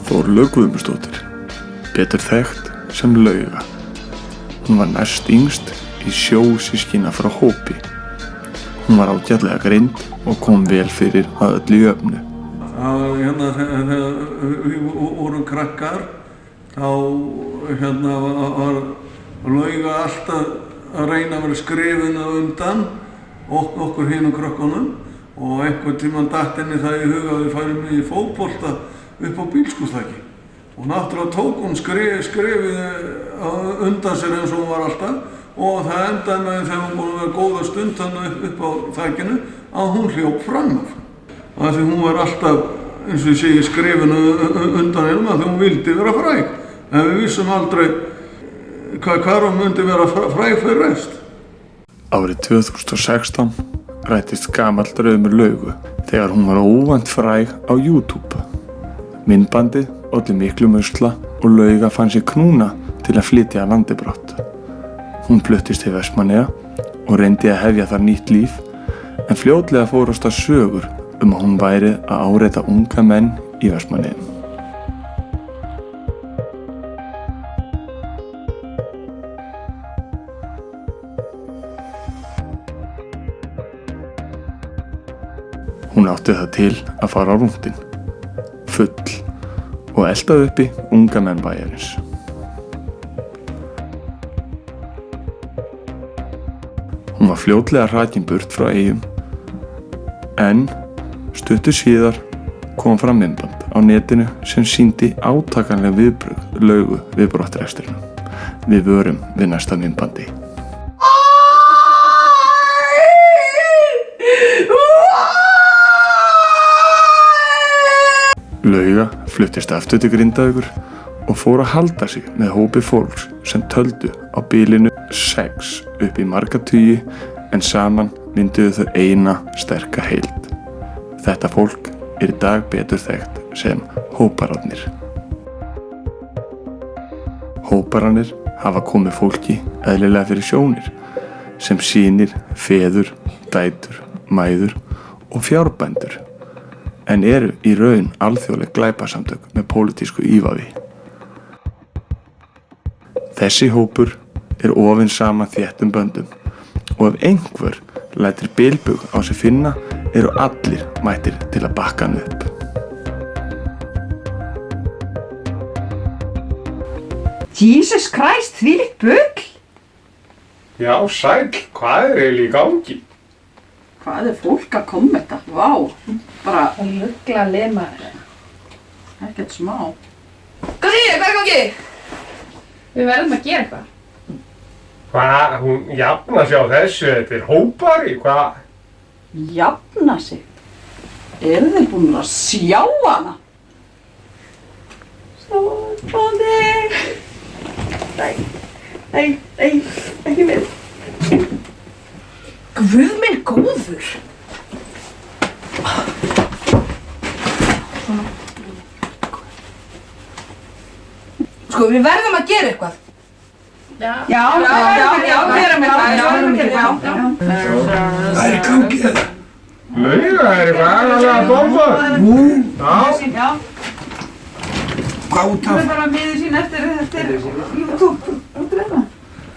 Þórlaug Guðmundsdóttir, betur þekkt sem Lauga. Hún var næst yngst í sjósystkina frá hópi. Hún var ágætlega greind og kom vel fyrir að öllu jöfnu. Þegar við vorum krakkar, þá var Lauga alltaf að reyna að vera skrifin á undan okkur hinum krökkunum og einhvern tímann datt henni það í huga að við færum í fótbolta upp á Bílskúrsþaki. Og náttúrulega tók hún skrifið undan sér eins og hún var alltaf og það endaði með þegar hún búin að vera góða stund þannig upp á þakinu að hún hljóp fram af. Og því hún var alltaf, eins og ég segi, skrifinu undan henni að því hún vildi vera fræg. En við vissum aldrei hvað hún myndi vera fræg fyrir rest. Árið 2016 rættist gamall draumur Laugu þegar hún var óvænt fræg á YouTube. Myndbandið olli miklum usla og Lauga fann sér knúna til að flytja af landi brott. Hún fluttist til Vestmannaeyja og reyndi að hefja þar nýtt líf, en fljótlega fórast að sögur að hún væri að áreita unga menn í Vestmannaeyjum. Hún átti það til að fara á rúntinn, full, og eldaði uppi unga menn bæjarins. Hún var fljótlega hrakin burt frá Eyjum, en stuttu síðar kom fram myndband á netinu sem sýndi átakanleg viðbrögð Laugu við brottrekstrinum. Við vörum við næsta myndbandi. Lauga fluttist aftur til Grindavíkur og fór að halda sig með hópi fólks sem töldu á bilinu 6 upp í marga tugi, en saman mynduðu þau eina sterka heild. Þetta fólk í dag betur þekkt sem hópararnir. Hópararnir hafa komið fólki eðlilega fyrir sjónir sem synir, feður, dætur, mæður og fjárbændur, en eru í raun alþjóðleg glæpasamtök með pólitísku ívafi. Þessi hópur er ofinn saman þéttum böndum og ef einhver lætur bilbug á sig finna eru allir mættir til að bakka hann upp. Jesus Christ, þvílíkt bull! Já, sæll, hvað er eiginlega í gangi? Hvað er fólk að koma með þetta? Vá, bara ruggla lemaður. Ekkert smá. Hvað þýðir? Hvað er í gangi? Við verðum að gera eitthvað. Hvað, hún jafna sig á þessu, þetta er hópari, hvað? Jafna sig? Eru þeir búin að sjá hana? Stóðbóndi! Nei, ekki við. Guð minn góður! Sko, við verðum að gera eitthvað. Já, gerum eitthvað. Hvað er í gangi þetta? Lauga er eitthvað agalega dómar. Já. Hvað út af? Við bara miður sín eftir YouTube.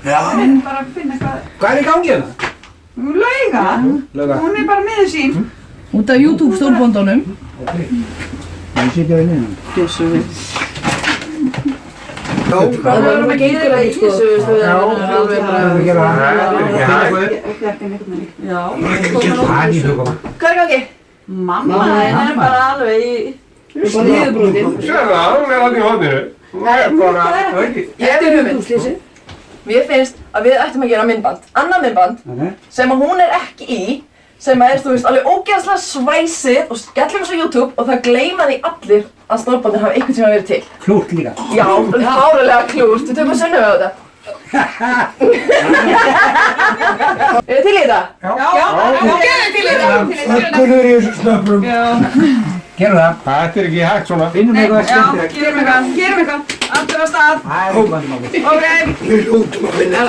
Já. Bara að finna eitthvað. Hvað er í gangi þetta? Lauga. Hún er bara miður sín. Út af YouTube stórbóndunum. Það sé ekki að vinna. Bjössu við. Það verðum að gera í þessu, Já, það er að gera það. Já. Það er í hugum. Hvað er í gangi? Mamma er bara alveg í Niðurbrotin. Sérðu það, hún er allir í hodninu. Hún er bara, það ekki. Ég hef hugmynd. Mér finnst að við ættum að gera myndband. Annað myndband sem að hún er ekki í, sem er, þú veist, alveg ógeðslega svæsið og skellum þessu á YouTube og það gleyma því allir að stórbandin hafi einhvern tíma verið til. Klúrt líka. Já, fárulega klúrt. Við tökum Sunnevu á þetta. Eru þið til í þetta? Já, gerðu til í þetta. Öllur er í þessu snöfnum. Gerum það. Þetta er ekki hægt svona. Finnum eitthvað skemmtilegt. Gerum eitthvað. Allir á stað. Það er hópandi. Ok. Við erum út að finna.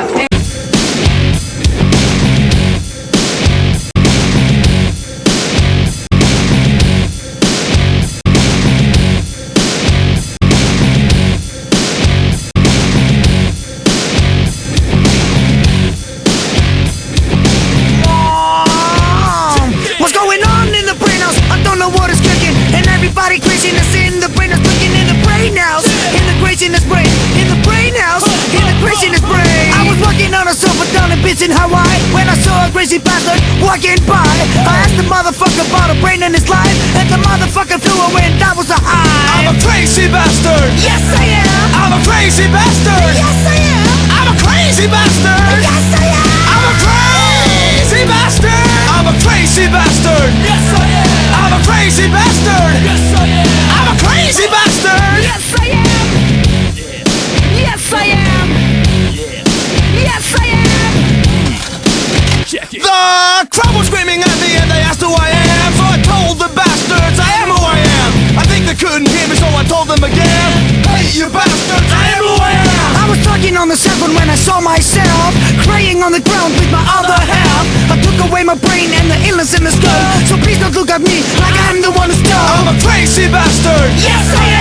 house, in the craziness brain, in the brain house, in the craziness brain. I was walking on a sofa down in beach in Hawaii when I saw a crazy bastard walking by. I asked the motherfucker about a brain in his life, and the motherfucker flew away and that was a high. I'm a crazy bastard. Yes I am. I'm a crazy bastard. Yes I am. I'm a crazy bastard. Yes I am. I'm a crazy bastard. I'm a crazy bastard. Yes I am. I'm a crazy bastard. Yes I am. I'm a crazy bastard. Yes I am. Yes I am. Yes I am. The crowd was screaming at me and they asked who I am. So I told the bastards I am who I am. I think they couldn't hear me, so I told them again. Hey, you bastards, I am who I am. I was talking on the cell phone when I saw myself crying on the ground with my other half. I took away my brain and the illness in the skull. So please don't look at me like I'm the one who's dumb. I'm a crazy bastard. Yes I